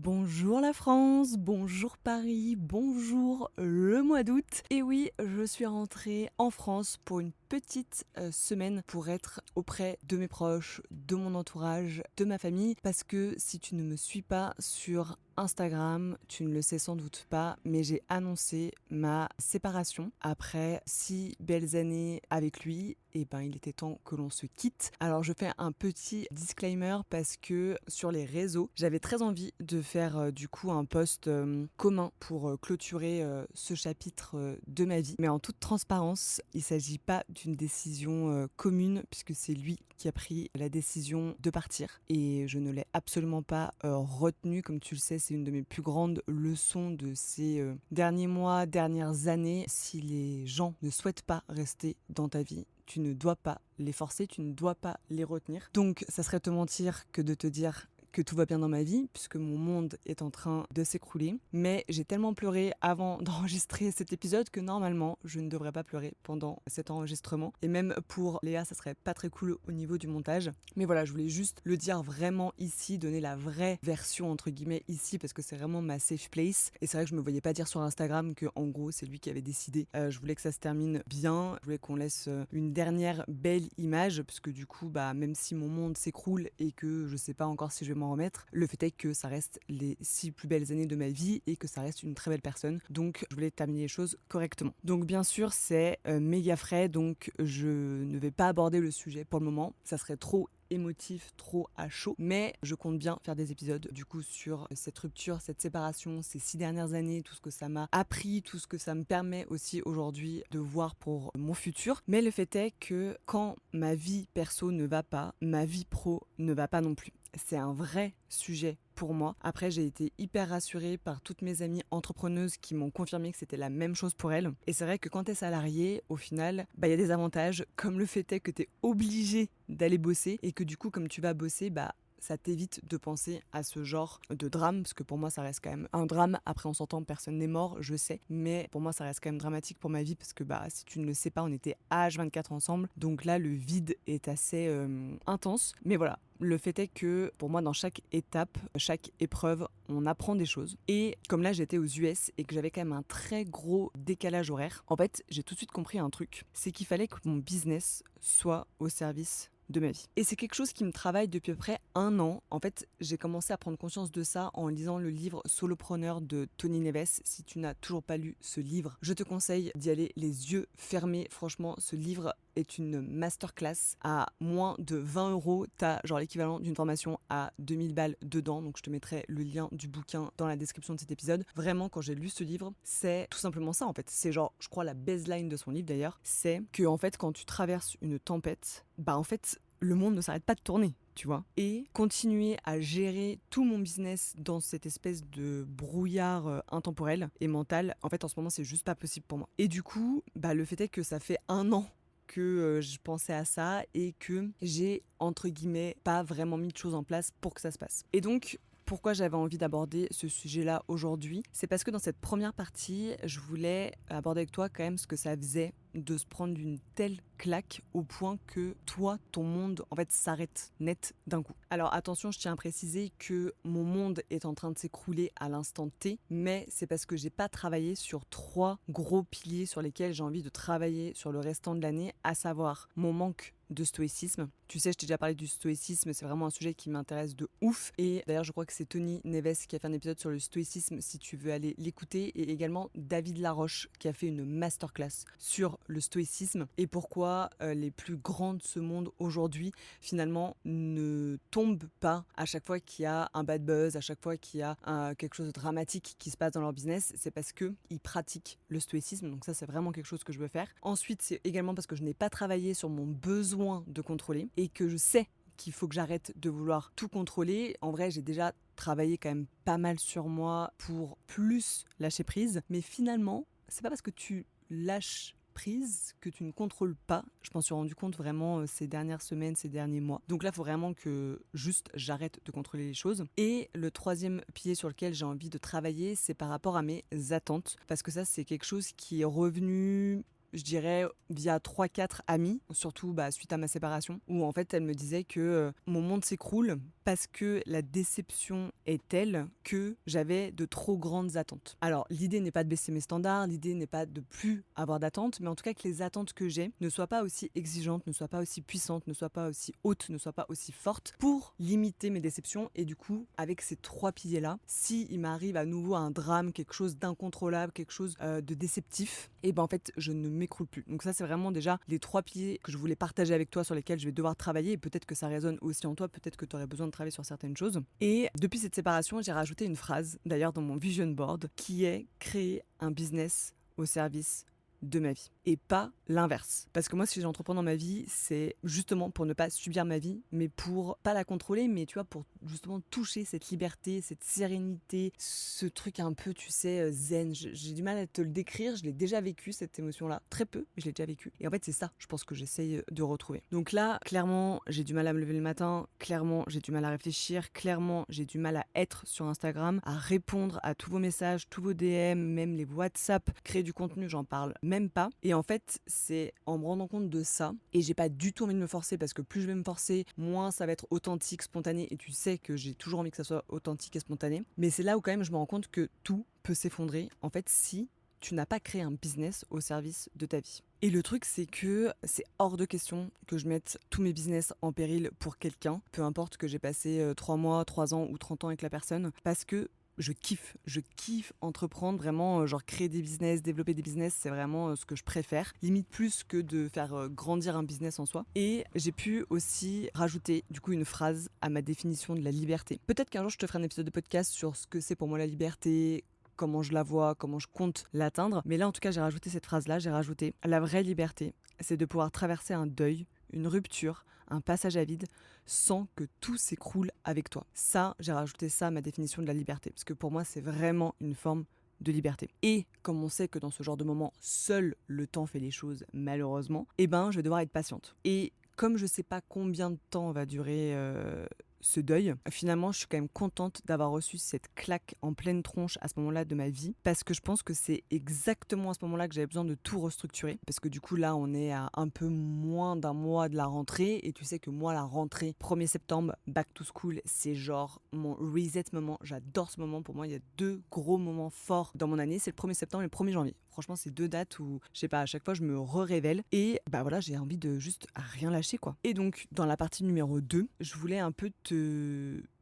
Bonjour la France, bonjour Paris, bonjour le mois d'août. Et oui, je suis rentrée en France pour une petite semaine pour être auprès de mes proches, de mon entourage, de ma famille. Parce que si tu ne me suis pas sur Instagram, tu ne le sais sans doute pas, mais j'ai annoncé ma séparation après 6 belles années avec lui. Et ben il était temps que l'on se quitte. Alors je fais un petit disclaimer parce que sur les réseaux, j'avais très envie de faire du coup un post commun pour clôturer ce chapitre de ma vie. Mais en toute transparence, il ne s'agit pas d'une décision commune puisque c'est lui qui a pris la décision de partir. Et je ne l'ai absolument pas retenu. Comme tu le sais, c'est une de mes plus grandes leçons de ces derniers mois, dernières années. Si les gens ne souhaitent pas rester dans ta vie, tu ne dois pas les forcer, tu ne dois pas les retenir. Donc ça serait te mentir que de te dire que tout va bien dans ma vie, puisque mon monde est en train de s'écrouler. Mais j'ai tellement pleuré avant d'enregistrer cet épisode que normalement, je ne devrais pas pleurer pendant cet enregistrement. Et même pour Léa, ça serait pas très cool au niveau du montage. Mais voilà, je voulais juste le dire vraiment ici, donner la vraie version entre guillemets ici, parce que c'est vraiment ma safe place. Et c'est vrai que je me voyais pas dire sur Instagram que en gros, c'est lui qui avait décidé. Je voulais que ça se termine bien. Je voulais qu'on laisse une dernière belle image, parce que du coup, même si mon monde s'écroule et que je sais pas encore si je vais m'en remettre, le fait est que ça reste les 6 plus belles années de ma vie et que ça reste une très belle personne. Donc je voulais terminer les choses correctement. Donc bien sûr c'est méga frais, donc je ne vais pas aborder le sujet pour le moment. Ça serait trop émotif, trop à chaud, mais je compte bien faire des épisodes du coup sur cette rupture, cette séparation, ces 6 dernières années, tout ce que ça m'a appris, tout ce que ça me permet aussi aujourd'hui de voir pour mon futur. Mais le fait est que quand ma vie perso ne va pas, ma vie pro ne va pas non plus. C'est un vrai sujet pour moi. Après, j'ai été hyper rassurée par toutes mes amies entrepreneuses qui m'ont confirmé que c'était la même chose pour elles. Et c'est vrai que quand t'es salarié, au final, y a des avantages, comme le fait est que t'es obligé d'aller bosser et que du coup, comme tu vas bosser, ça t'évite de penser à ce genre de drame, parce que pour moi ça reste quand même un drame. Après on s'entend, personne n'est mort, je sais, mais pour moi ça reste quand même dramatique pour ma vie, parce que si tu ne le sais pas, on était H24 ensemble, donc là le vide est assez intense. Mais voilà, le fait est que pour moi dans chaque étape, chaque épreuve, on apprend des choses. Et comme là j'étais aux US et que j'avais quand même un très gros décalage horaire, en fait j'ai tout de suite compris un truc, c'est qu'il fallait que mon business soit au service de ma vie. Et c'est quelque chose qui me travaille depuis à peu près 1 an. En fait, j'ai commencé à prendre conscience de ça en lisant le livre Solopreneur de Tony Neves. Si tu n'as toujours pas lu ce livre, je te conseille d'y aller les yeux fermés. Franchement, ce livre est une masterclass. À moins de 20 €, t'as genre l'équivalent d'une formation à 2000 balles dedans. Donc je te mettrai le lien du bouquin dans la description de cet épisode. Vraiment, quand j'ai lu ce livre, c'est tout simplement ça en fait. C'est genre, je crois la baseline de son livre d'ailleurs, c'est que en fait quand tu traverses une tempête, en fait le monde ne s'arrête pas de tourner, tu vois. Et continuer à gérer tout mon business dans cette espèce de brouillard intemporel et mental, en fait en ce moment c'est juste pas possible pour moi. Et du coup, le fait est que ça fait 1 an que je pensais à ça et que j'ai entre guillemets pas vraiment mis de choses en place pour que ça se passe. Et donc pourquoi j'avais envie d'aborder ce sujet-là aujourd'hui, c'est parce que dans cette première partie, je voulais aborder avec toi quand même ce que ça faisait de se prendre une telle claque au point que toi, ton monde, en fait, s'arrête net d'un coup. Alors attention, je tiens à préciser que mon monde est en train de s'écrouler à l'instant T, mais c'est parce que j'ai pas travaillé sur 3 gros piliers sur lesquels j'ai envie de travailler sur le restant de l'année, à savoir mon manque de stoïcisme. Tu sais, je t'ai déjà parlé du stoïcisme, c'est vraiment un sujet qui m'intéresse de ouf. Et d'ailleurs, je crois que c'est Tony Neves qui a fait un épisode sur le stoïcisme, si tu veux aller l'écouter. Et également David Laroche qui a fait une masterclass sur le stoïcisme et pourquoi les plus grands de ce monde aujourd'hui, finalement, ne tombent pas à chaque fois qu'il y a un bad buzz, à chaque fois qu'il y a quelque chose de dramatique qui se passe dans leur business. C'est parce qu'ils pratiquent le stoïcisme. Donc ça, c'est vraiment quelque chose que je veux faire. Ensuite, c'est également parce que je n'ai pas travaillé sur mon besoin de contrôler et que je sais qu'il faut que j'arrête de vouloir tout contrôler. En vrai, j'ai déjà travaillé quand même pas mal sur moi pour plus lâcher prise, mais finalement, c'est pas parce que tu lâches prise que tu ne contrôles pas. Je m'en suis rendu compte vraiment ces dernières semaines, ces derniers mois. Donc là, il faut vraiment que juste j'arrête de contrôler les choses. Et le troisième pilier sur lequel j'ai envie de travailler, c'est par rapport à mes attentes. Parce que ça, c'est quelque chose qui est revenu, je dirais, via 3-4 amis, surtout suite à ma séparation, où en fait elle me disait que mon monde s'écroule parce que la déception est telle que j'avais de trop grandes attentes. Alors, l'idée n'est pas de baisser mes standards, l'idée n'est pas de plus avoir d'attentes, mais en tout cas que les attentes que j'ai ne soient pas aussi exigeantes, ne soient pas aussi puissantes, ne soient pas aussi hautes, ne soient pas aussi fortes pour limiter mes déceptions. Et du coup, avec ces 3 piliers-là, si il m'arrive à nouveau un drame, quelque chose d'incontrôlable, quelque chose de déceptif, et ben en fait, je ne m'écroule plus. Donc ça, c'est vraiment déjà les 3 piliers que je voulais partager avec toi, sur lesquels je vais devoir travailler, et peut-être que ça résonne aussi en toi, peut-être que tu aurais besoin de travailler sur certaines choses. Et depuis cette séparation, j'ai rajouté une phrase, d'ailleurs dans mon vision board, qui est créer un business au service de ma vie et pas l'inverse. Parce que moi, si j'entreprends dans ma vie, c'est justement pour ne pas subir ma vie, mais pour pas la contrôler, mais tu vois, pour justement toucher cette liberté, cette sérénité, ce truc un peu, tu sais, zen. J'ai du mal à te le décrire, je l'ai déjà vécu cette émotion-là, très peu, mais je l'ai déjà vécu. Et en fait, c'est ça, je pense que j'essaye de retrouver. Donc là, clairement, j'ai du mal à me lever le matin, clairement, j'ai du mal à réfléchir, clairement, j'ai du mal à être sur Instagram, à répondre à tous vos messages, tous vos DM, même les WhatsApp, créer du contenu, j'en parle même pas. Et en fait, c'est en me rendant compte de ça, et j'ai pas du tout envie de me forcer, parce que plus je vais me forcer, moins ça va être authentique, spontané, et tu sais que j'ai toujours envie que ça soit authentique et spontané. Mais c'est là où quand même je me rends compte que tout peut s'effondrer, en fait, si tu n'as pas créé un business au service de ta vie. Et le truc, c'est que c'est hors de question que je mette tous mes business en péril pour quelqu'un, peu importe que j'ai passé 3 mois, 3 ans ou 30 ans avec la personne, parce que je kiffe entreprendre, vraiment, genre créer des business, développer des business, c'est vraiment ce que je préfère, limite plus que de faire grandir un business en soi. Et j'ai pu aussi rajouter du coup une phrase à ma définition de la liberté. Peut-être qu'un jour je te ferai un épisode de podcast sur ce que c'est pour moi la liberté, comment je la vois, comment je compte l'atteindre. Mais là, en tout cas, j'ai rajouté cette phrase-là, j'ai rajouté la vraie liberté, c'est de pouvoir traverser un deuil, une rupture, un passage à vide, sans que tout s'écroule avec toi. Ça, j'ai rajouté ça à ma définition de la liberté, parce que pour moi, c'est vraiment une forme de liberté. Et comme on sait que dans ce genre de moment, seul le temps fait les choses, malheureusement, eh ben, je vais devoir être patiente. Et comme je sais pas combien de temps va durer ce deuil, finalement, je suis quand même contente d'avoir reçu cette claque en pleine tronche à ce moment-là de ma vie, parce que je pense que c'est exactement à ce moment-là que j'avais besoin de tout restructurer, parce que du coup, là, on est à un peu moins d'un mois de la rentrée, et tu sais que moi, la rentrée, 1er septembre, back to school, c'est genre mon reset moment. J'adore ce moment. Pour moi, il y a 2 gros moments forts dans mon année, c'est le 1er septembre et le 1er janvier. Franchement, c'est 2 dates où, je sais pas, à chaque fois, je me révèle et bah voilà, j'ai envie de juste rien lâcher, quoi. Et donc, dans la partie numéro 2, je voulais un peu te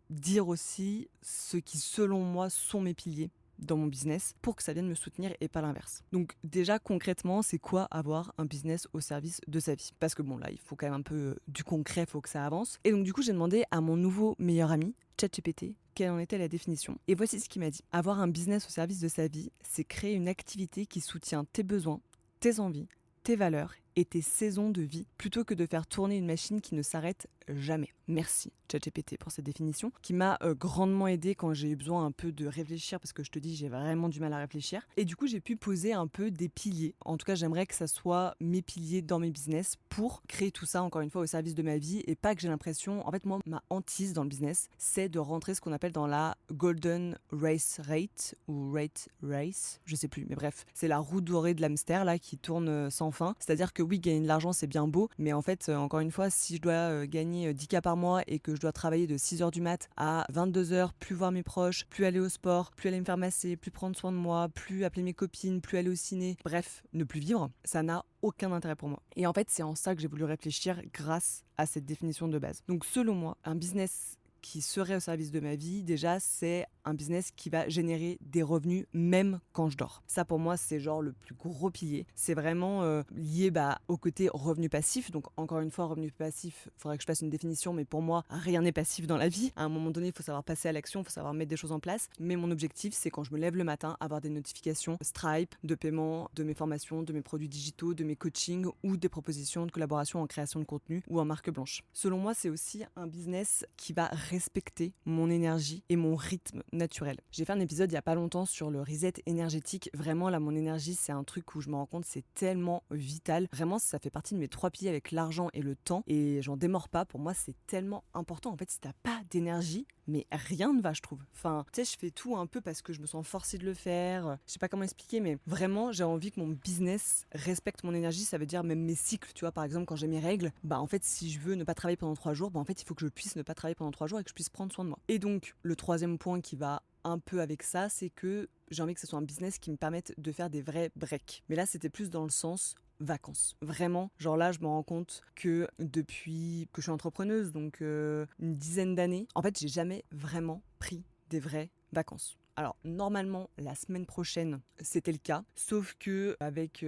dire aussi ce qui, selon moi, sont mes piliers dans mon business pour que ça vienne me soutenir et pas l'inverse. Donc déjà concrètement, c'est quoi avoir un business au service de sa vie? Parce que bon là, il faut quand même un peu du concret, il faut que ça avance. Et donc du coup, j'ai demandé à mon nouveau meilleur ami, ChatGPT, quelle en était la définition. Et voici ce qu'il m'a dit. Avoir un business au service de sa vie, c'est créer une activité qui soutient tes besoins, tes envies, tes valeurs et tes saisons de vie, plutôt que de faire tourner une machine qui ne s'arrête jamais. Merci ChatGPT pour cette définition, qui m'a grandement aidée quand j'ai eu besoin un peu de réfléchir, parce que je te dis, j'ai vraiment du mal à réfléchir. Et du coup, j'ai pu poser un peu des piliers. En tout cas, j'aimerais que ça soit mes piliers dans mes business pour créer tout ça, encore une fois, au service de ma vie, et pas que j'ai l'impression... En fait, moi, ma hantise dans le business, c'est de rentrer ce qu'on appelle dans la Golden Race Rate, ou Rate Race, je sais plus, mais bref, c'est la roue dorée de l'hamster, là, qui tourne sans fin. C'est-à-dire que oui, gagner de l'argent, c'est bien beau, mais en fait, encore une fois, si je dois gagner 10K par mois et que je dois travailler de 6h du mat à 22h, plus voir mes proches, plus aller au sport, plus aller me faire masser, plus prendre soin de moi, plus appeler mes copines, plus aller au ciné, bref, ne plus vivre, ça n'a aucun intérêt pour moi. Et en fait, c'est en ça que j'ai voulu réfléchir grâce à cette définition de base. Donc selon moi, un business qui serait au service de ma vie, déjà, c'est un business qui va générer des revenus même quand je dors. Ça, pour moi, c'est genre le plus gros pilier. C'est vraiment lié au côté revenu passif. Donc, encore une fois, revenu passif, il faudrait que je fasse une définition, mais pour moi, rien n'est passif dans la vie. À un moment donné, il faut savoir passer à l'action, il faut savoir mettre des choses en place. Mais mon objectif, c'est quand je me lève le matin, avoir des notifications Stripe, de paiement, de mes formations, de mes produits digitaux, de mes coachings ou des propositions de collaboration en création de contenu ou en marque blanche. Selon moi, c'est aussi un business qui va respecter mon énergie et mon rythme naturel. J'ai fait un épisode il y a pas longtemps sur le reset énergétique. Vraiment là, mon énergie, c'est un truc où je me rends compte, c'est tellement vital. Vraiment, ça fait partie de mes 3 piliers avec l'argent et le temps, et j'en démords pas. Pour moi, c'est tellement important. En fait, si t'as pas d'énergie, mais rien ne va, je trouve. Enfin, tu sais, je fais tout un peu parce que je me sens forcée de le faire. Je sais pas comment expliquer, mais vraiment, j'ai envie que mon business respecte mon énergie. Ça veut dire même mes cycles, tu vois. Par exemple, quand j'ai mes règles, bah en fait, si je veux ne pas travailler pendant 3 jours, bah en fait, il faut que je puisse ne pas travailler pendant 3 jours et que je puisse prendre soin de moi. Et donc, le troisième point qui va un peu avec ça, c'est que j'ai envie que ce soit un business qui me permette de faire des vrais breaks. Mais là, c'était plus dans le sens vacances. Vraiment, genre là, je me rends compte que depuis que je suis entrepreneuse, donc une dizaine d'années, en fait, j'ai jamais vraiment pris des vraies vacances. Alors normalement la semaine prochaine c'était le cas, sauf que avec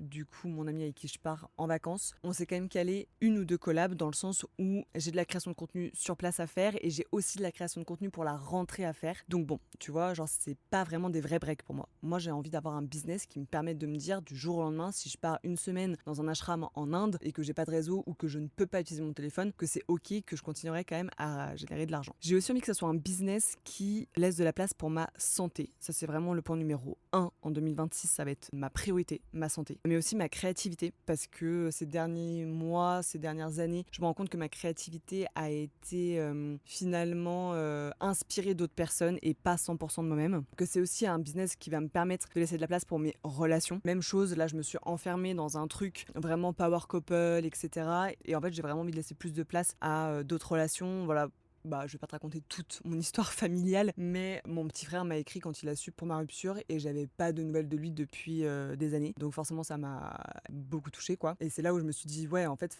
du coup mon ami avec qui je pars en vacances, on s'est quand même calé une ou deux collabs dans le sens où j'ai de la création de contenu sur place à faire et j'ai aussi de la création de contenu pour la rentrée à faire. Donc bon, tu vois, genre c'est pas vraiment des vrais breaks pour moi. Moi j'ai envie d'avoir un business qui me permette de me dire du jour au lendemain, si je pars une semaine dans un ashram en Inde et que j'ai pas de réseau ou que je ne peux pas utiliser mon téléphone, que c'est ok, que je continuerai quand même à générer de l'argent. J'ai aussi envie que ce soit un business qui laisse de la place pour ma santé. Ça, c'est vraiment le point numéro 1 en 2026. Ça va être ma priorité, ma santé. Mais aussi ma créativité, parce que ces derniers mois, ces dernières années, je me rends compte que ma créativité a été finalement inspirée d'autres personnes et pas 100% de moi-même. Que c'est aussi un business qui va me permettre de laisser de la place pour mes relations. Même chose, là, je me suis enfermée dans un truc vraiment power couple, etc. Et en fait, j'ai vraiment envie de laisser plus de place à d'autres relations. Voilà, bah, je vais pas te raconter toute mon histoire familiale, mais mon petit frère m'a écrit quand il a su pour ma rupture et j'avais pas de nouvelles de lui depuis des années. Donc forcément, ça m'a beaucoup touchée, quoi. Et c'est là où je me suis dit, ouais, en fait,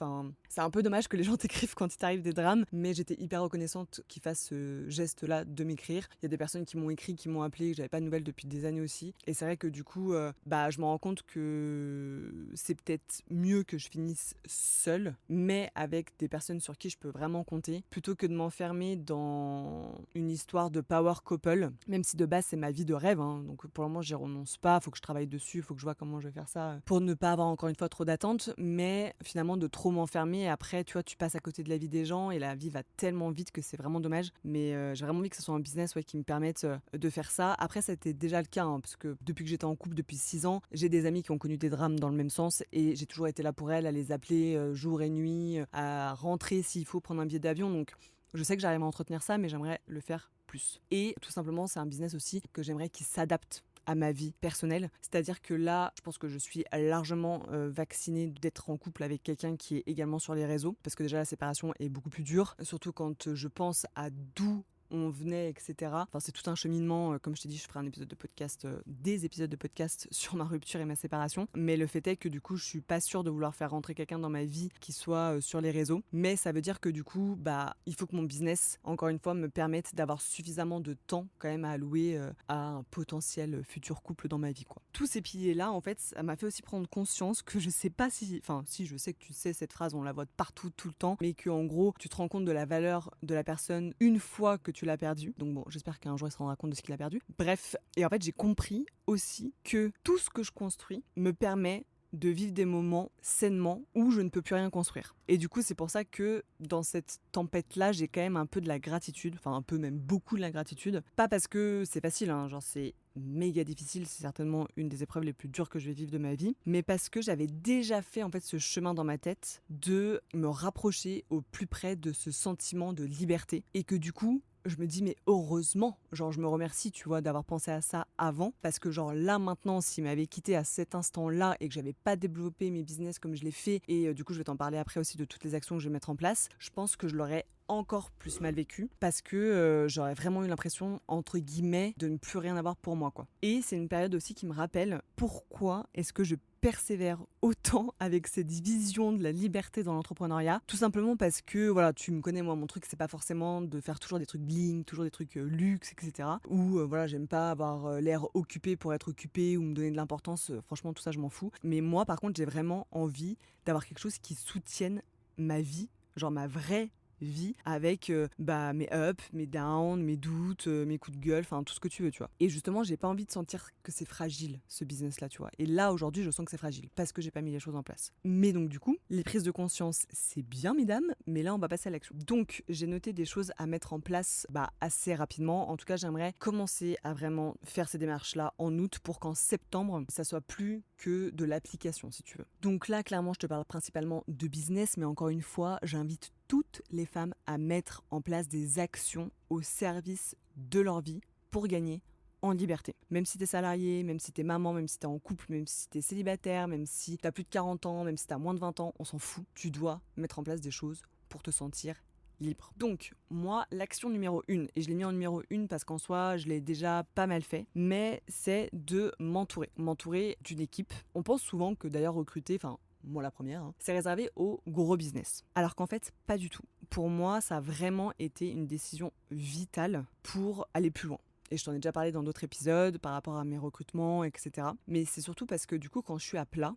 c'est un peu dommage que les gens t'écrivent quand il t'arrive des drames, mais j'étais hyper reconnaissante qu'ils fassent ce geste-là de m'écrire. Il y a des personnes qui m'ont écrit, qui m'ont appelé, que j'avais pas de nouvelles depuis des années aussi. Et c'est vrai que du coup, bah, je me rends compte que c'est peut-être mieux que je finisse seule, mais avec des personnes sur qui je peux vraiment compter, plutôt que de m'enfermer dans une histoire de power couple, même si de base c'est ma vie de rêve, hein. Donc pour le moment j'y renonce pas, faut que je travaille dessus, faut que je vois comment je vais faire ça pour ne pas avoir encore une fois trop d'attentes, mais finalement de trop m'enfermer, après tu vois tu passes à côté de la vie des gens et la vie va tellement vite que c'est vraiment dommage, mais j'ai vraiment envie que ce soit un business qui me permette de faire ça. Après ça a été déjà le cas, hein, parce que depuis que j'étais en couple depuis 6 ans, j'ai des amis qui ont connu des drames dans le même sens et j'ai toujours été là pour elles, à les appeler jour et nuit, à rentrer s'il faut prendre un billet d'avion, donc je sais que j'arrive à entretenir ça, mais j'aimerais le faire plus. Et tout simplement, c'est un business aussi que j'aimerais qu'il s'adapte à ma vie personnelle. C'est-à-dire que là, je pense que je suis largement vaccinée d'être en couple avec quelqu'un qui est également sur les réseaux, parce que déjà la séparation est beaucoup plus dure, surtout quand je pense à d'où on venait, etc. Enfin, c'est tout un cheminement. Comme je t'ai dit, je ferai un épisode de podcast, des épisodes de podcast sur ma rupture et ma séparation. Mais le fait est que du coup, je suis pas sûre de vouloir faire rentrer quelqu'un dans ma vie qui soit sur les réseaux. Mais ça veut dire que du coup, bah, il faut que mon business, encore une fois, me permette d'avoir suffisamment de temps quand même à allouer à un potentiel futur couple dans ma vie, quoi. Tous ces piliers-là, en fait, ça m'a fait aussi prendre conscience que je sais pas si... Enfin, si, je sais que tu sais cette phrase, on la voit partout, tout le temps, mais que en gros, tu te rends compte de la valeur de la personne une fois que tu l'as perdu. Donc bon, j'espère qu'un jour il se rendra compte de ce qu'il a perdu. Bref, et en fait j'ai compris aussi que tout ce que je construis me permet de vivre des moments sainement où je ne peux plus rien construire. Et du coup, c'est pour ça que dans cette tempête-là, j'ai quand même un peu de la gratitude, enfin un peu même beaucoup de la gratitude. Pas parce que c'est facile, hein, genre c'est méga difficile, c'est certainement une des épreuves les plus dures que je vais vivre de ma vie, mais parce que j'avais déjà fait en fait ce chemin dans ma tête de me rapprocher au plus près de ce sentiment de liberté et que du coup, je me dis mais heureusement, genre je me remercie tu vois d'avoir pensé à ça avant, parce que genre là maintenant s'il m'avait quitté à cet instant-là et que j'avais pas développé mes business comme je l'ai fait, et du coup je vais t'en parler après aussi de toutes les actions que je vais mettre en place, je pense que je l'aurais encore plus mal vécu parce que j'aurais vraiment eu l'impression entre guillemets de ne plus rien avoir pour moi, quoi. Et c'est une période aussi qui me rappelle pourquoi est-ce que je persévère autant avec cette vision de la liberté dans l'entrepreneuriat, tout simplement parce que voilà, tu me connais, moi mon truc c'est pas forcément de faire toujours des trucs bling, toujours des trucs luxe, etc. Ou voilà, j'aime pas avoir l'air occupé pour être occupé ou me donner de l'importance, franchement tout ça je m'en fous. Mais moi par contre j'ai vraiment envie d'avoir quelque chose qui soutienne ma vie, genre ma vraie vie, avec mes ups, mes downs, mes doutes, mes coups de gueule, enfin tout ce que tu veux, tu vois. Et justement, j'ai pas envie de sentir que c'est fragile ce business là, tu vois. Et là aujourd'hui, je sens que c'est fragile parce que j'ai pas mis les choses en place. Mais donc du coup, les prises de conscience, c'est bien mesdames, mais là on va passer à l'action. Donc, j'ai noté des choses à mettre en place assez rapidement. En tout cas, j'aimerais commencer à vraiment faire ces démarches là en août pour qu'en septembre, ça soit plus que de l'application, si tu veux. Donc là, clairement, je te parle principalement de business, mais encore une fois, j'invite toutes les femmes à mettre en place des actions au service de leur vie pour gagner en liberté. Même si t'es salarié, même si t'es maman, même si t'es en couple, même si t'es célibataire, même si t'as plus de 40 ans, même si t'as moins de 20 ans, on s'en fout. Tu dois mettre en place des choses pour te sentir libre. Donc, moi, l'action numéro 1, et je l'ai mis en numéro 1 parce qu'en soi, je l'ai déjà pas mal fait, mais c'est de m'entourer d'une équipe. On pense souvent que d'ailleurs recruter, moi la première, c'est réservé au gros business. Alors qu'en fait, pas du tout. Pour moi, ça a vraiment été une décision vitale pour aller plus loin. Et je t'en ai déjà parlé dans d'autres épisodes par rapport à mes recrutements, etc. Mais c'est surtout parce que du coup, quand je suis à plat,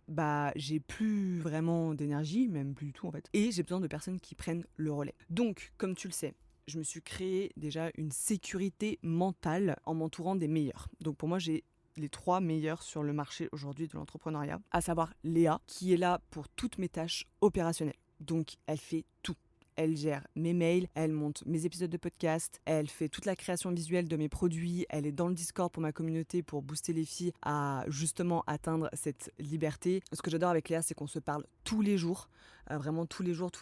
j'ai plus vraiment d'énergie, même plus du tout en fait. Et j'ai besoin de personnes qui prennent le relais. Donc, comme tu le sais, je me suis créé déjà une sécurité mentale en m'entourant des meilleurs. Donc pour moi, j'ai les 3 meilleurs sur le marché aujourd'hui de l'entrepreneuriat, à savoir Léa, qui est là pour toutes mes tâches opérationnelles. Donc, elle fait tout. Elle gère mes mails, elle monte mes épisodes de podcast, elle fait toute la création visuelle de mes produits, elle est dans le Discord pour ma communauté pour booster les filles à justement atteindre cette liberté. Ce que j'adore avec Léa, c'est qu'on se parle tous les jours, vraiment tous les jours.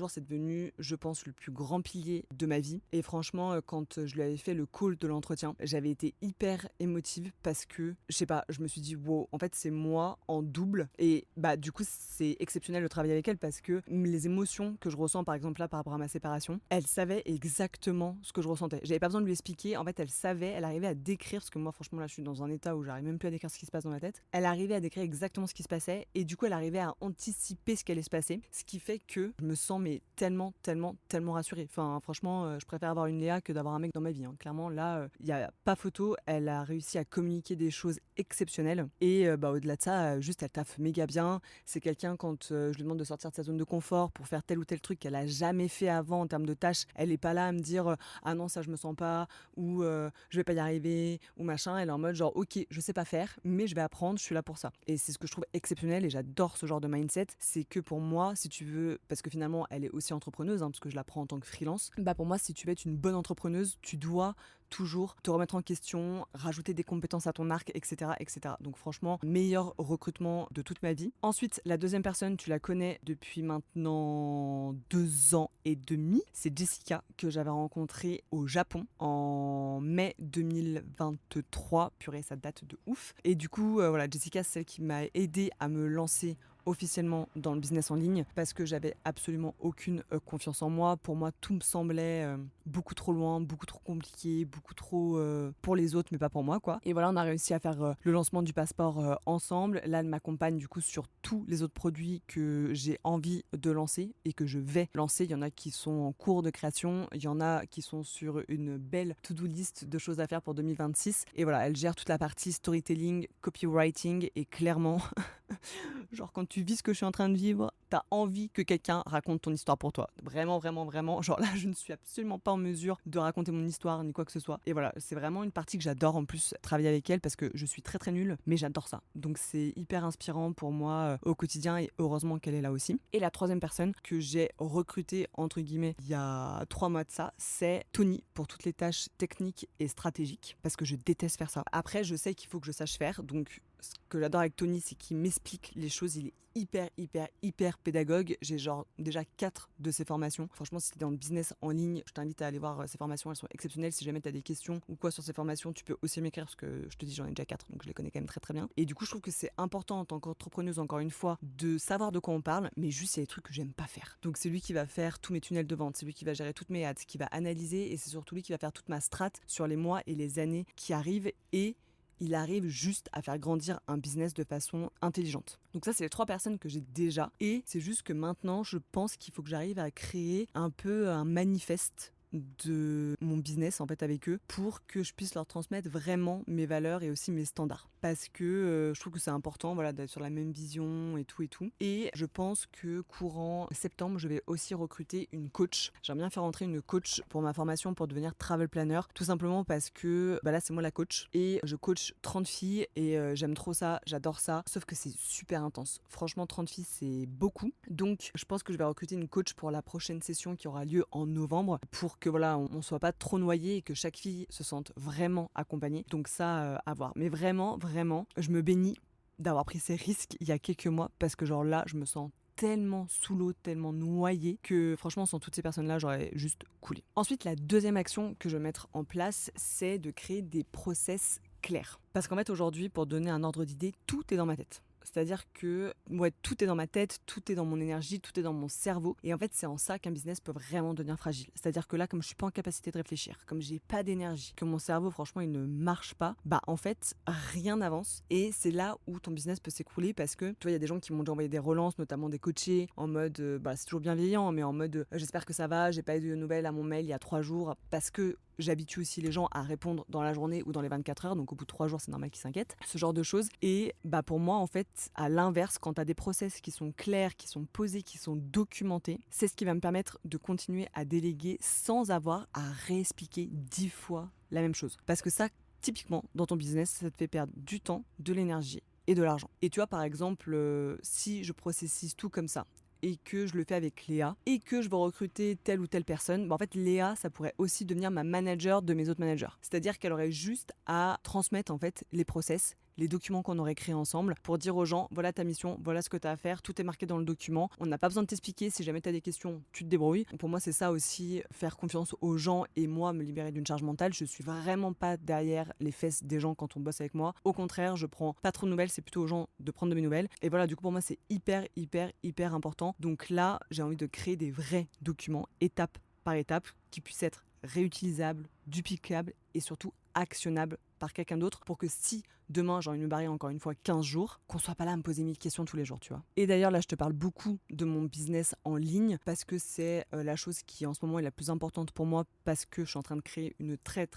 C'est devenu, je pense, le plus grand pilier de ma vie. Et franchement, quand je lui avais fait le call de l'entretien, j'avais été hyper émotive parce que, je sais pas, je me suis dit, wow, en fait, c'est moi en double. Et du coup, c'est exceptionnel de travailler avec elle parce que les émotions que je ressens, par exemple, là par rapport à ma séparation, elle savait exactement ce que je ressentais. J'avais pas besoin de lui expliquer, en fait elle savait, elle arrivait à décrire, parce que moi franchement là je suis dans un état où j'arrive même plus à décrire ce qui se passe dans ma tête, elle arrivait à décrire exactement ce qui se passait et du coup elle arrivait à anticiper ce qui allait se passer, ce qui fait que je me sens tellement rassurée. Enfin franchement je préfère avoir une Léa que d'avoir un mec dans ma vie, hein. Clairement là il y a pas photo, elle a réussi à communiquer des choses exceptionnelles et au-delà de ça juste elle taffe méga bien. C'est quelqu'un quand je lui demande de sortir de sa zone de confort pour faire tel ou tel truc qu'elle a jamais fait avant en termes de tâches, elle est pas là à me dire ah non ça je me sens pas ou je vais pas y arriver ou machin. Elle est en mode genre ok je sais pas faire mais je vais apprendre, je suis là pour ça. Et c'est ce que je trouve exceptionnel et j'adore ce genre de mindset. C'est que pour moi si tu veux, parce que finalement elle est aussi entrepreneuse parce que je la prends en tant que freelance, pour moi si tu veux être une bonne entrepreneuse tu dois toujours te remettre en question, rajouter des compétences à ton arc, etc. Donc franchement, meilleur recrutement de toute ma vie. Ensuite, la deuxième personne, tu la connais depuis maintenant 2 ans et demi. C'est Jessica que j'avais rencontrée au Japon en mai 2023. Purée, ça date de ouf. Et du coup, Jessica, c'est celle qui m'a aidée à me lancer officiellement dans le business en ligne parce que j'avais absolument aucune confiance en moi. Pour moi, tout me semblait beaucoup trop loin, beaucoup trop compliqué, beaucoup trop pour les autres, mais pas pour moi, quoi. Et voilà, on a réussi à faire le lancement du passeport ensemble. Là, elle m'accompagne du coup sur tous les autres produits que j'ai envie de lancer et que je vais lancer. Il y en a qui sont en cours de création, il y en a qui sont sur une belle to-do list de choses à faire pour 2026. Et voilà, elle gère toute la partie storytelling, copywriting et clairement... Genre quand tu vis ce que je suis en train de vivre, t'as envie que quelqu'un raconte ton histoire pour toi. Vraiment. Genre là, je ne suis absolument pas en mesure de raconter mon histoire ni quoi que ce soit. Et voilà, c'est vraiment une partie que j'adore en plus, travailler avec elle parce que je suis très nulle, mais j'adore ça. Donc c'est hyper inspirant pour moi au quotidien et heureusement qu'elle est là aussi. Et la troisième personne que j'ai recrutée, entre guillemets, il y a 3 mois de ça, c'est Tony pour toutes les tâches techniques et stratégiques parce que je déteste faire ça. Après, je sais qu'il faut que je sache faire, donc ce que j'adore avec Tony, c'est qu'il m'explique les choses, il est hyper pédagogue. J'ai genre déjà 4 de ses formations. Franchement, si t'es dans le business en ligne, je t'invite à aller voir ses formations, elles sont exceptionnelles. Si jamais t'as des questions ou quoi sur ces formations, tu peux aussi m'écrire parce que je te dis, j'en ai déjà 4, donc je les connais quand même très bien. Et du coup, je trouve que c'est important en tant qu'entrepreneuse, encore une fois, de savoir de quoi on parle, mais juste il y a des trucs que j'aime pas faire. Donc c'est lui qui va faire tous mes tunnels de vente, c'est lui qui va gérer toutes mes ads, qui va analyser et c'est surtout lui qui va faire toute ma strat sur les mois et les années qui arrivent et il arrive juste à faire grandir un business de façon intelligente. Donc ça, c'est les 3 personnes que j'ai déjà. Et c'est juste que maintenant, je pense qu'il faut que j'arrive à créer un peu un manifeste de mon business en fait avec eux pour que je puisse leur transmettre vraiment mes valeurs et aussi mes standards parce que je trouve que c'est important d'être sur la même vision et tout et je pense que courant septembre je vais aussi recruter une coach. J'aimerais bien faire rentrer une coach pour ma formation pour devenir travel planner tout simplement parce que là c'est moi la coach et je coach 30 filles et j'aime trop ça, j'adore ça, sauf que c'est super intense. Franchement 30 filles c'est beaucoup, donc je pense que je vais recruter une coach pour la prochaine session qui aura lieu en novembre pour que on soit pas trop noyé et que chaque fille se sente vraiment accompagnée. Donc ça à voir. Mais vraiment, je me bénis d'avoir pris ces risques il y a quelques mois parce que genre là, je me sens tellement sous l'eau, tellement noyée que franchement sans toutes ces personnes-là j'aurais juste coulé. Ensuite la deuxième action que je vais mettre en place, c'est de créer des process clairs. Parce qu'en fait aujourd'hui, pour donner un ordre d'idée, tout est dans ma tête. C'est-à-dire que tout est dans ma tête, tout est dans mon énergie, tout est dans mon cerveau. Et en fait, c'est en ça qu'un business peut vraiment devenir fragile. C'est-à-dire que là, comme je suis pas en capacité de réfléchir, comme j'ai pas d'énergie, que mon cerveau, franchement, il ne marche pas, en fait, rien n'avance. Et c'est là où ton business peut s'écrouler parce que, tu vois, il y a des gens qui m'ont déjà envoyé des relances, notamment des coachés, en mode, c'est toujours bienveillant, mais en mode, j'espère que ça va, j'ai pas eu de nouvelles à mon mail il y a 3 jours, parce que j'habitue aussi les gens à répondre dans la journée ou dans les 24 heures, donc au bout de 3 jours, c'est normal qu'ils s'inquiètent. Ce genre de choses. Et pour moi, en fait, à l'inverse, quand tu as des process qui sont clairs, qui sont posés, qui sont documentés, c'est ce qui va me permettre de continuer à déléguer sans avoir à réexpliquer 10 fois la même chose. Parce que ça, typiquement, dans ton business, ça te fait perdre du temps, de l'énergie et de l'argent. Et tu vois, par exemple, si je processise tout comme ça, et que je le fais avec Léa, et que je veux recruter telle ou telle personne, en fait Léa, ça pourrait aussi devenir ma manager de mes autres managers. C'est-à-dire qu'elle aurait juste à transmettre en fait les process, les documents qu'on aurait créés ensemble pour dire aux gens, voilà ta mission, voilà ce que tu as à faire, tout est marqué dans le document, on n'a pas besoin de t'expliquer, si jamais tu as des questions, tu te débrouilles. Donc pour moi c'est ça aussi, faire confiance aux gens et moi me libérer d'une charge mentale. Je suis vraiment pas derrière les fesses des gens quand on bosse avec moi, au contraire je prends pas trop de nouvelles, c'est plutôt aux gens de prendre de mes nouvelles. Et voilà, du coup pour moi c'est hyper important. Donc là j'ai envie de créer des vrais documents, étape par étape, qui puissent être réutilisables, duplicables et surtout actionnables par quelqu'un d'autre pour que si demain j'ai envie de me barrer encore une fois 15 jours, qu'on soit pas là à me poser 1000 questions tous les jours, tu vois. Et d'ailleurs là je te parle beaucoup de mon business en ligne parce que c'est la chose qui en ce moment est la plus importante pour moi, parce que je suis en train de créer une très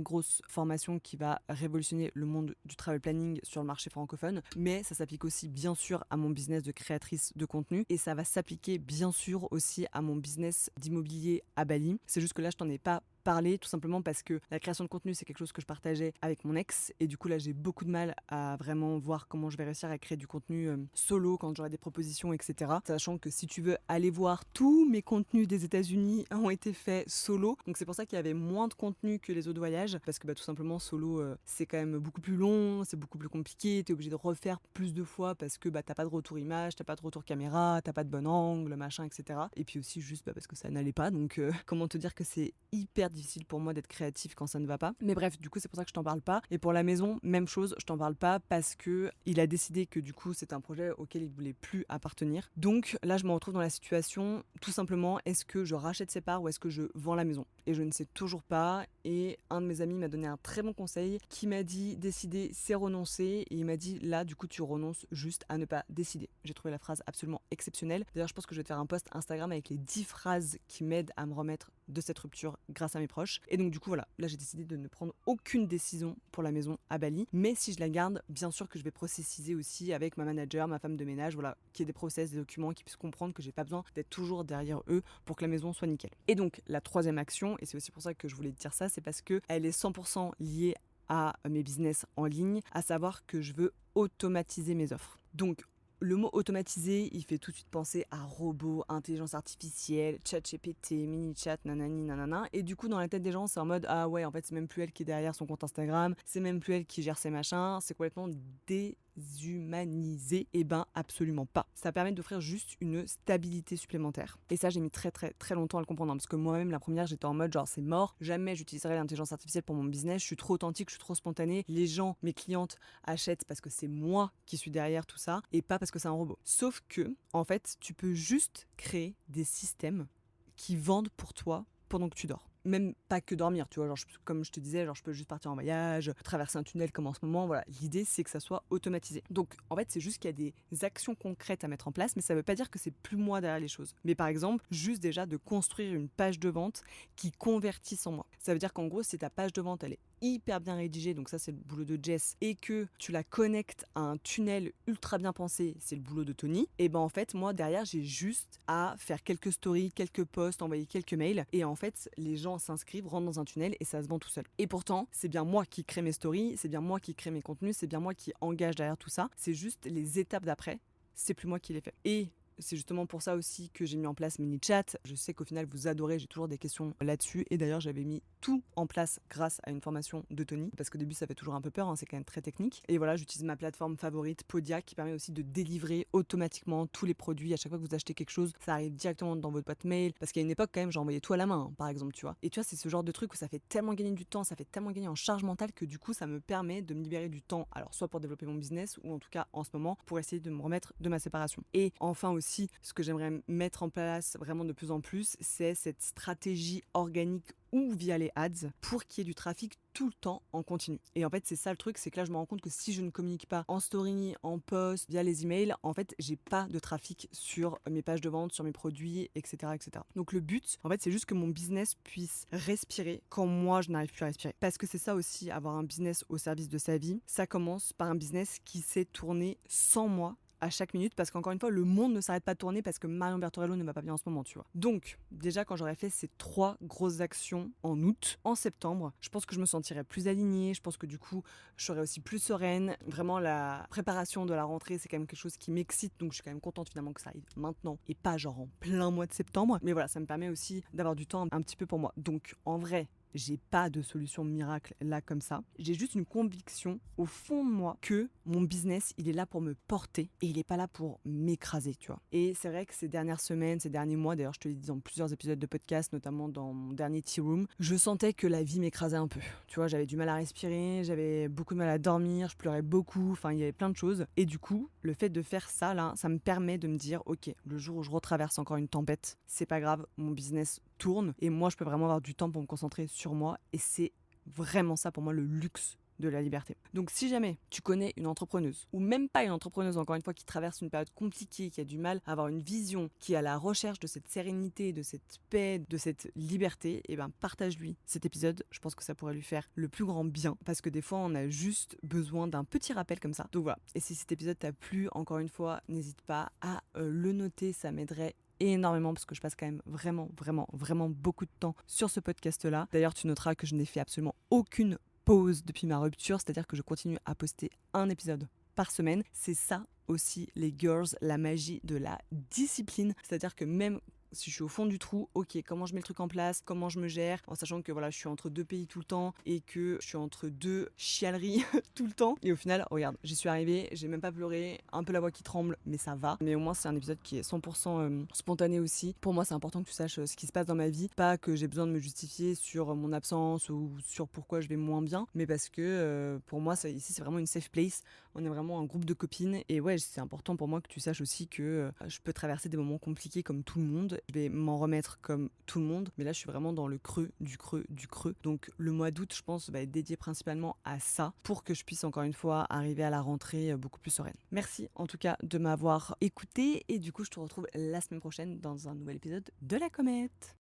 grosse formation qui va révolutionner le monde du travel planning sur le marché francophone, mais ça s'applique aussi bien sûr à mon business de créatrice de contenu et ça va s'appliquer bien sûr aussi à mon business d'immobilier à Bali. C'est juste que là je t'en ai pas parler tout simplement parce que la création de contenu c'est quelque chose que je partageais avec mon ex et du coup là j'ai beaucoup de mal à vraiment voir comment je vais réussir à créer du contenu solo quand j'aurai des propositions, etc. Sachant que si tu veux aller voir, tous mes contenus des États-Unis ont été faits solo, donc c'est pour ça qu'il y avait moins de contenu que les autres voyages, parce que tout simplement solo c'est quand même beaucoup plus long, c'est beaucoup plus compliqué, t'es obligé de refaire plus de fois parce que t'as pas de retour image, t'as pas de retour caméra, t'as pas de bon angle, machin, etc. Et puis aussi juste parce que ça n'allait pas, donc comment te dire que c'est hyper difficile pour moi d'être créatif quand ça ne va pas. Mais bref, du coup c'est pour ça que je t'en parle pas. Et pour la maison, même chose, je t'en parle pas parce que il a décidé que du coup c'est un projet auquel il voulait plus appartenir. Donc là je me retrouve dans la situation, tout simplement, est-ce que je rachète ses parts ou est-ce que je vends la maison? Et je ne sais toujours pas. Et un de mes amis m'a donné un très bon conseil qui m'a dit décider c'est renoncer, et il m'a dit là du coup tu renonces juste à ne pas décider. J'ai trouvé la phrase absolument exceptionnelle. D'ailleurs je pense que je vais te faire un post Instagram avec les 10 phrases qui m'aident à me remettre de cette rupture grâce à mes proches. Et donc du coup voilà, là j'ai décidé de ne prendre aucune décision pour la maison à Bali, mais si je la garde, bien sûr que je vais processiser aussi avec ma manager, ma femme de ménage, voilà, qu'il y ait des process, des documents, qui puissent comprendre que j'ai pas besoin d'être toujours derrière eux pour que la maison soit nickel. Et donc la troisième action, et c'est aussi pour ça que je voulais te dire ça, c'est parce que elle est 100% liée à mes business en ligne, à savoir que je veux automatiser mes offres. Donc le mot automatisé, il fait tout de suite penser à robots, intelligence artificielle, chat GPT, mini-chat, nanani, nanana. Et du coup, dans la tête des gens, c'est en mode ah ouais, en fait, c'est même plus elle qui est derrière son compte Instagram, c'est même plus elle qui gère ses machins, c'est complètement déshumanisé. Et absolument pas. Ça permet d'offrir juste une stabilité supplémentaire. Et ça, j'ai mis très longtemps à le comprendre, parce que moi-même, la première, j'étais en mode genre c'est mort, jamais j'utiliserai l'intelligence artificielle pour mon business, je suis trop authentique, je suis trop spontanée, les gens, mes clientes achètent parce que c'est moi qui suis derrière tout ça et pas parce que c'est un robot. Sauf que, en fait, tu peux juste créer des systèmes qui vendent pour toi pendant que tu dors. Même pas que dormir, tu vois, genre comme je te disais, genre je peux juste partir en voyage, traverser un tunnel comme en ce moment, voilà. L'idée c'est que ça soit automatisé. Donc en fait c'est juste qu'il y a des actions concrètes à mettre en place, mais ça veut pas dire que c'est plus moi derrière les choses. Mais par exemple, juste déjà de construire une page de vente qui convertisse en moi. Ça veut dire qu'en gros si ta page de vente elle est hyper bien rédigée, donc ça c'est le boulot de Jess, et que tu la connectes à un tunnel ultra bien pensé, c'est le boulot de Tony, et en fait moi derrière j'ai juste à faire quelques stories, quelques posts, envoyer quelques mails, et en fait les gens s'inscrivent, rentrent dans un tunnel et ça se vend tout seul. Et pourtant c'est bien moi qui crée mes stories, c'est bien moi qui crée mes contenus, c'est bien moi qui engage derrière tout ça, c'est juste les étapes d'après, c'est plus moi qui les fais. Et C'est justement pour ça aussi que j'ai mis en place Mini Chat. Je sais qu'au final vous adorez, j'ai toujours des questions là-dessus. Et d'ailleurs j'avais mis tout en place grâce à une formation de Tony, parce qu'au début ça fait toujours un peu peur, c'est quand même très technique. Et voilà, j'utilise ma plateforme favorite, Podia, qui permet aussi de délivrer automatiquement tous les produits. À chaque fois que vous achetez quelque chose, ça arrive directement dans votre boîte mail, parce qu'à une époque quand même j'envoyais tout à la main, par exemple, tu vois. Et tu vois, c'est ce genre de truc où ça fait tellement gagner du temps, ça fait tellement gagner en charge mentale, que du coup ça me permet de me libérer du temps, alors soit pour développer mon business, ou en tout cas en ce moment pour essayer de me remettre de ma séparation. Et enfin aussi, ce que j'aimerais mettre en place vraiment de plus en plus, c'est cette stratégie organique ou via les ads pour qu'il y ait du trafic tout le temps en continu. Et en fait, c'est ça le truc, c'est que là, je me rends compte que si je ne communique pas en story, en post, via les emails, en fait, j'ai pas de trafic sur mes pages de vente, sur mes produits, etc., etc. Donc le but, en fait, c'est juste que mon business puisse respirer quand moi, je n'arrive plus à respirer. Parce que c'est ça aussi, avoir un business au service de sa vie. Ça commence par un business qui sait tourner sans moi à chaque minute, parce qu'encore une fois, le monde ne s'arrête pas de tourner parce que Marion Bertorello ne va pas bien en ce moment, tu vois. Donc, déjà, quand j'aurais fait ces 3 grosses actions en août, en septembre, je pense que je me sentirais plus alignée, je pense que du coup, je serais aussi plus sereine. Vraiment, la préparation de la rentrée, c'est quand même quelque chose qui m'excite, donc je suis quand même contente finalement que ça arrive maintenant et pas genre en plein mois de septembre. Mais voilà, ça me permet aussi d'avoir du temps un petit peu pour moi. Donc, en vrai, j'ai pas de solution miracle là comme ça. J'ai juste une conviction au fond de moi que mon business, il est là pour me porter et il est pas là pour m'écraser, tu vois. Et c'est vrai que ces dernières semaines, ces derniers mois, d'ailleurs je te l'ai dit dans plusieurs épisodes de podcast, notamment dans mon dernier Tea Room, je sentais que la vie m'écrasait un peu. Tu vois, j'avais du mal à respirer, j'avais beaucoup de mal à dormir, je pleurais beaucoup, enfin il y avait plein de choses. Et du coup, le fait de faire ça là, ça me permet de me dire, ok, le jour où je retraverse encore une tempête, c'est pas grave, mon business tourne et moi je peux vraiment avoir du temps pour me concentrer sur moi, et c'est vraiment ça pour moi le luxe de la liberté. Donc si jamais tu connais une entrepreneuse, ou même pas une entrepreneuse, encore une fois, qui traverse une période compliquée, qui a du mal à avoir une vision, qui est à la recherche de cette sérénité, de cette paix, de cette liberté, et ben partage-lui cet épisode. Je pense que ça pourrait lui faire le plus grand bien, parce que des fois on a juste besoin d'un petit rappel comme ça. Donc voilà, et si cet épisode t'a plu, encore une fois, n'hésite pas à le noter, ça m'aiderait énormément, parce que je passe quand même vraiment beaucoup de temps sur ce podcast-là. D'ailleurs, tu noteras que je n'ai fait absolument aucune pause depuis ma rupture, c'est-à-dire que je continue à poster un épisode par semaine. C'est ça aussi, les girls, la magie de la discipline. C'est-à-dire que même si je suis au fond du trou, ok, comment je mets le truc en place, comment je me gère, en sachant que voilà, je suis entre 2 pays tout le temps et que je suis entre 2 chialeries tout le temps. Et au final, regarde, j'y suis arrivée, j'ai même pas pleuré, un peu la voix qui tremble, mais ça va. Mais au moins, c'est un épisode qui est 100% spontané aussi. Pour moi, c'est important que tu saches ce qui se passe dans ma vie. Pas que j'ai besoin de me justifier sur mon absence ou sur pourquoi je vais moins bien, mais parce que pour moi, ici, c'est vraiment une safe place. On est vraiment un groupe de copines. Et ouais, c'est important pour moi que tu saches aussi que je peux traverser des moments compliqués comme tout le monde. Je vais m'en remettre comme tout le monde, mais là je suis vraiment dans le creux du creux du creux. Donc le mois d'août, je pense, va être dédié principalement à ça, pour que je puisse encore une fois arriver à la rentrée beaucoup plus sereine. Merci en tout cas de m'avoir écouté, et du coup je te retrouve la semaine prochaine dans un nouvel épisode de La Comète.